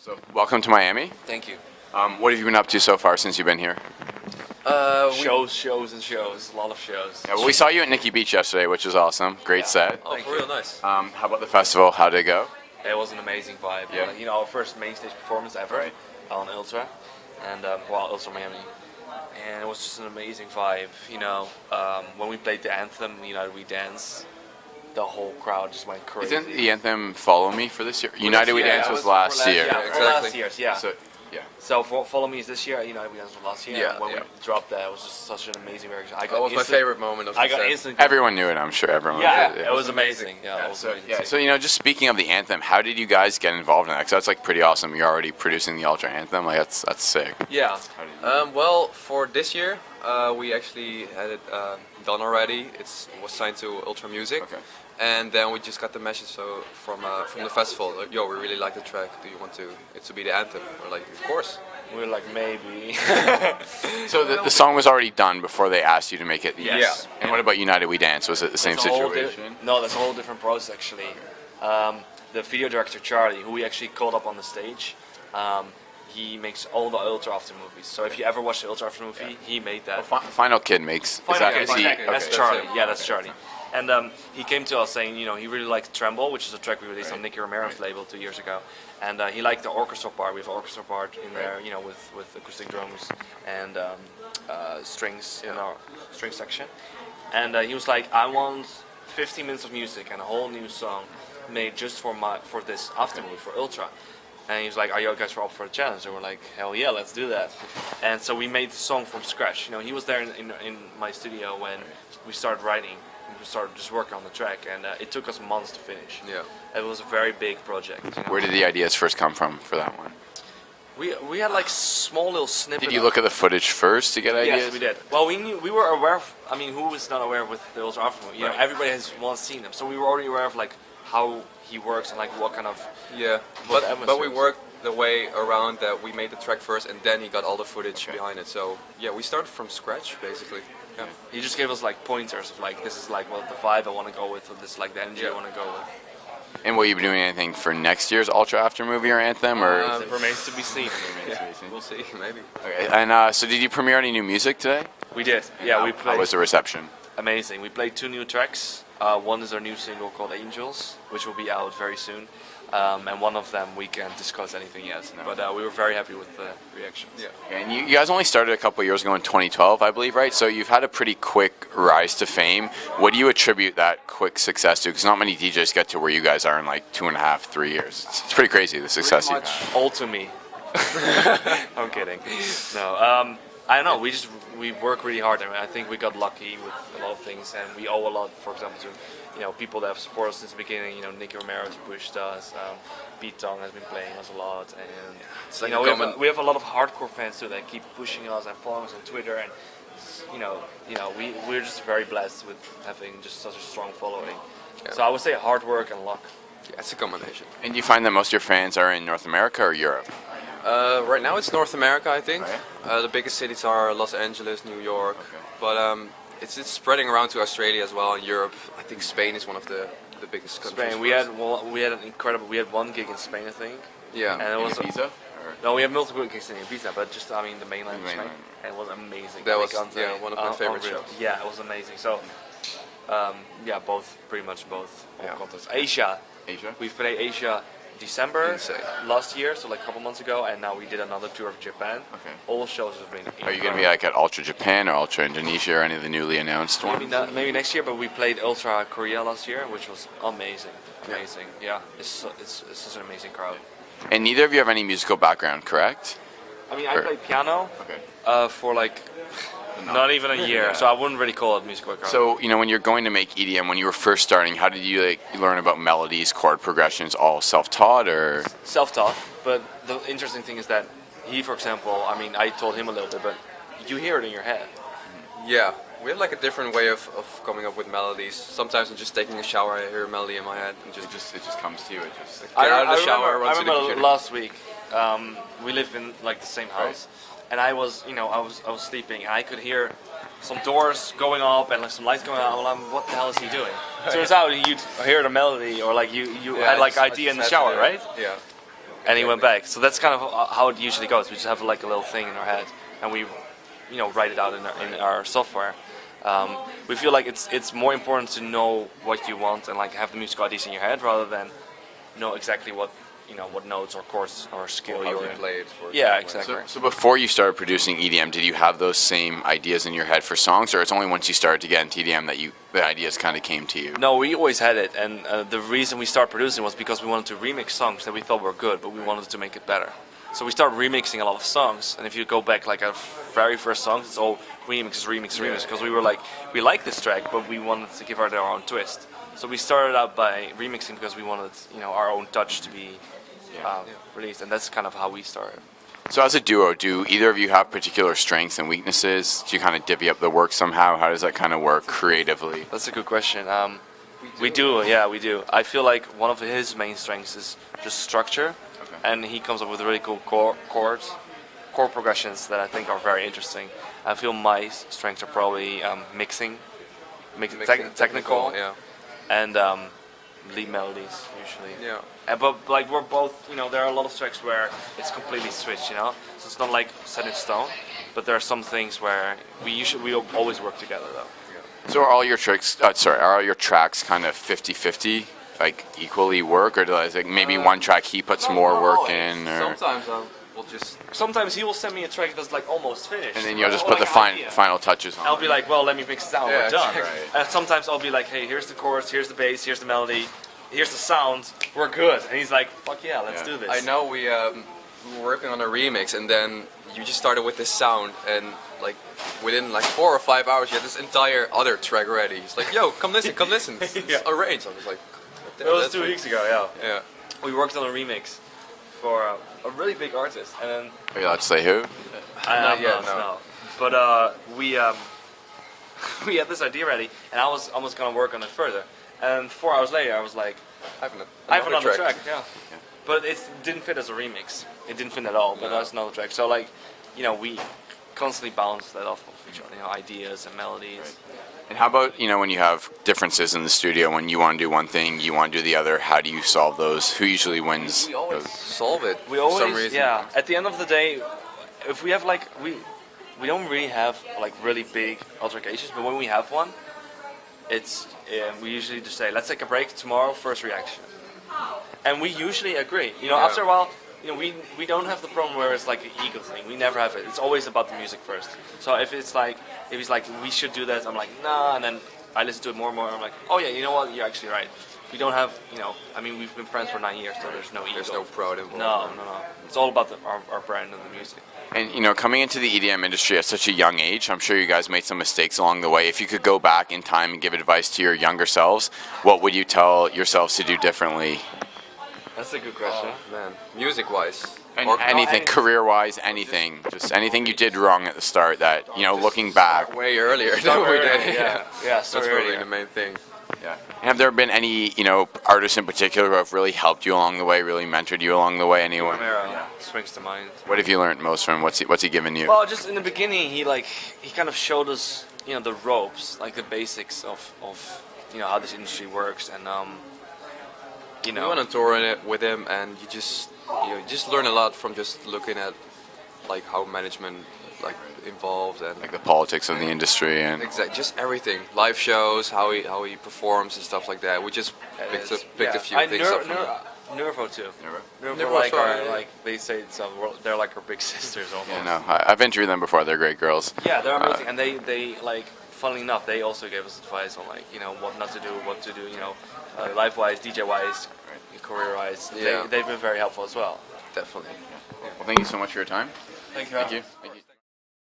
So, welcome to Miami. Thank you. What have you been up to so far since you've been here? Shows, and shows. A lot of shows. Yeah, well, we saw you at Nikki Beach yesterday, which was awesome. Great set. Oh, for real nice. How about the festival? How did it go? It was an amazing vibe. Yeah. Like, our first main stage performance ever Right. on Ultra, and Ultra Miami. And it was just an amazing vibe. When we played the anthem, we danced. The whole crowd just went crazy. Isn't the anthem "Follow Me" for this year? United We Dance was last year. Yeah, exactly. last year's, yeah. So, Follow Me is this year. United We Dance was last year. Yeah, and when yeah. we dropped that, it was just such an amazing reaction. That was my favorite moment of the I got set. instant. everyone knew it. I'm sure everyone. Yeah, did, it was amazing. Yeah, it was So, amazing. so just speaking of the anthem, how did you guys get involved in that? Because that's like pretty awesome. You're already producing the Ultra anthem. Like that's sick. Yeah. How did you- Well, for this year, we actually had it done already. It was signed to Ultra Music. Okay. And then we just got the message from the festival, like, yo, we really like the track. Do you want it to be the anthem? We're like, of course. We were like, maybe. So the song was already done before they asked you to make it. Yes. Yeah. And what about United We Dance? Was it the same That's a whole situation? No, that's a whole different process actually. The video director Charlie, who we actually called up on the stage, he makes all the Ultra After movies. So if you ever watch the Ultra After movie, he made that. Final Kid makes. Final is that, Kid, is he, Final Kid. okay. That's Charlie. Yeah, that's Charlie. And he came to us saying, he really liked Tremble, which is a track we released on Nicky Romero's label 2 years ago. And he liked the orchestral part. We have an orchestral part in there, with acoustic drums and strings in our string section. And he was like, I want 15 minutes of music and a whole new song made just for this after movie, for Ultra. And he was like, are you guys up for a challenge? And we're like, hell yeah, let's do that. And so we made the song from scratch. He was there in my studio when we started writing. We started just working on the track, and it took us months to finish. Yeah. It was a very big project. Where did the ideas first come from for that one? We had like small little snippets. Did you look at the footage first to get ideas? Yes, we did. Well, we were aware of. I mean, who was not aware with the Ultra After movie? Everybody has once seen him, so we were already aware of like how he works and like what kind of. Yeah, What but we atmospheres. worked the way around that we made the track first, and then he got all the footage behind it. So yeah, we started from scratch basically. Yeah. He just gave us like pointers of like this is like what the vibe I want to go with, or this is like the energy I want to go with. And will you be doing anything for next year's Ultra After movie or anthem? Or It remains to be seen. We'll see, maybe. okay. And so, did you premiere any new music today? We did. Yeah, we How played. was the reception? Amazing. We played 2 new tracks. One is our new single called Angels, which will be out very soon. And one of them we can't discuss anything yet. But we were very happy with the reactions. Yeah. And you guys only started a couple years ago in 2012, I believe, right? So you've had a pretty quick rise to fame. What do you attribute that quick success to? Because not many DJs get to where you guys are in like 2.5, 3 years. It's pretty crazy, the success you've had. All to me. I'm kidding. No, I don't know. We work really hard. I mean, I think we got lucky with a lot of things, and we owe a lot, for example, to people that have supported us since the beginning. Nicky Romero has pushed us. Vicetone has been playing us a lot, and It's like we have a lot of hardcore fans too that keep pushing us and following us on Twitter, and we're just very blessed with having just such a strong following. Yeah. So I would say hard work and luck. Yeah, it's a combination. And do you find that most of your fans are in North America or Europe? Right now it's North America, I think. Okay. The biggest cities are Los Angeles, New York, but it's spreading around to Australia as well, and Europe. I think Spain is one of the biggest countries. Spain. for We us. had an incredible. We had one gig in Spain, I think. Yeah. And it was Ibiza? no, we had multiple gigs in Ibiza, but just the mainland. The of Spain. mainland. And it was amazing. That was, Alicante, yeah, one of my favorite unreal. shows. Yeah, it was amazing. So, pretty much both Yeah. contests. Asia. Asia? We've played Asia December Insane. last year, so like a couple months ago, and now we did another tour of Japan. Okay. All shows have been. Are you going to be like at Ultra Japan or Ultra Indonesia or any of the newly announced Maybe ones? not, maybe next year, but we played Ultra Korea last year, which was amazing. Amazing. Yeah, it's such an amazing crowd. And neither of you have any musical background, correct? I mean, I Or- played piano Okay. for like not even a year, so I wouldn't really call it musical background. So, when you're going to make EDM, when you were first starting, how did you learn about melodies, chord progressions, all self-taught or? Self-taught, but the interesting thing is that he, for example, I mean, I told him a little bit, but you hear it in your head. Yeah, we have like a different way of coming up with melodies. Sometimes I'm just taking a shower, I hear a melody in my head, and It just comes to you. It just. Get out of the shower, I run to the remember computer. last week, we live in like the same house, and I was sleeping, and I could hear some doors going up and like some lights going on. Well, what the hell is he doing? Turns out you'd hear the melody, or like you had like I idea in the just shower, had to- right? Yeah. and he went back. So that's kind of how it usually goes. We just have like a little thing in our head, and we, write it out in our software. We feel like it's more important to know what you want and like have the musical ideas in your head rather than know exactly what notes or chords or skill How you're you in. play it. Yeah, exactly. So before you started producing EDM, did you have those same ideas in your head for songs, or it's only once you started to get into EDM that the ideas kind of came to you? No, we always had it, and the reason we started producing was because we wanted to remix songs that we thought were good, but we wanted to make it better. So we started remixing a lot of songs, and if you go back like our very first songs, it's all remix, because we were like, we like this track, but we wanted to give it our own twist. So we started out by remixing because we wanted, our own touch to be released, and that's kind of how we started. So as a duo, do either of you have particular strengths and weaknesses? Do you kind of divvy up the work somehow? How does that kind of work creatively? That's a good question. We do. I feel like one of his main strengths is just structure, and he comes up with really cool chord progressions that I think are very interesting. I feel my strengths are probably mixing technical, and lead melodies usually. Yeah. But like we're both, there are a lot of tracks where it's completely switched, so it's not like set in stone. But there are some things where we always work together though. So are all your are all your tracks kind of 50-50, like equally work, or do like maybe one track he puts more work in? Or? Sometimes we'll just. Sometimes he will send me a track that's like almost finished, and then you'll just put the final touches on. I'll be like, well, let me mix it down. Yeah, we're done. right. And sometimes I'll be like, hey, here's the chorus, here's the bass, here's the melody, here's the sound. We're good. And he's like, fuck yeah, let's do this. I know we were working on a remix, and then you just started with this sound, and like within like 4 or 5 hours, you had this entire other track ready. He's like, yo, come listen, It's arranged. I was like, it was 2 weeks ago, yeah. We worked on a remix for a really big artist, and then Are you allowed to say who? no. But we had this idea ready, and I was almost gonna work on it further. And 4 hours later, I was like, I have another track. Yeah. But it didn't fit as a remix. It didn't fit at all. But that's another track. So like, we constantly bounce that off of each other, ideas and melodies. Right. And how about, when you have differences in the studio, when you want to do one thing, you want to do the other, how do you solve those? Who usually wins? We always solve it We always, for some reason. yeah. At the end of the day, if we have like, we don't really have like really big altercations, but when we have one, it's we usually just say, let's take a break tomorrow, first reaction. And we usually agree. After a while, we don't have the problem where it's like an ego thing. We never have it. It's always about the music first. So if he's like we should do that, I'm like nah, and then I listen to it more and more. I'm like, oh yeah, you know what? You're actually right. We don't have, we've been friends for 9 years, so there's no ego. There's no pride involved. No. It's all about our brand and the music. And coming into the EDM industry at such a young age, I'm sure you guys made some mistakes along the way. If you could go back in time and give advice to your younger selves, what would you tell yourselves to do differently? That's a good question. Man, music-wise. And anything, career-wise, anything. Just anything you did wrong at the start that, looking back. Way earlier than we did. Yeah, That's probably the main thing. Yeah. And have there been any, artists in particular who have really helped you along the way, really mentored you along the way? Anyone? Romero springs to mind. What have you learned most from him? What's he given you? Well, just in the beginning, he kind of showed us, the ropes, like the basics of how this industry works, and We went on tour in it with him, and you just learn a lot from just looking at like how management involved and like the politics of the industry and just everything, live shows, how he performs and stuff like that. We just picked a few things up from that. Nervo too. Nervo, they say they're like our big sisters almost. Yeah, no, I've interviewed them before. They're great girls. Yeah, they're amazing, and they funnily enough, they also gave us advice on what not to do, what to do, life-wise, DJ-wise, career-wise. Yeah. They've been very helpful as well. Definitely. Well, thank you so much for your time. Thank you. Thank you.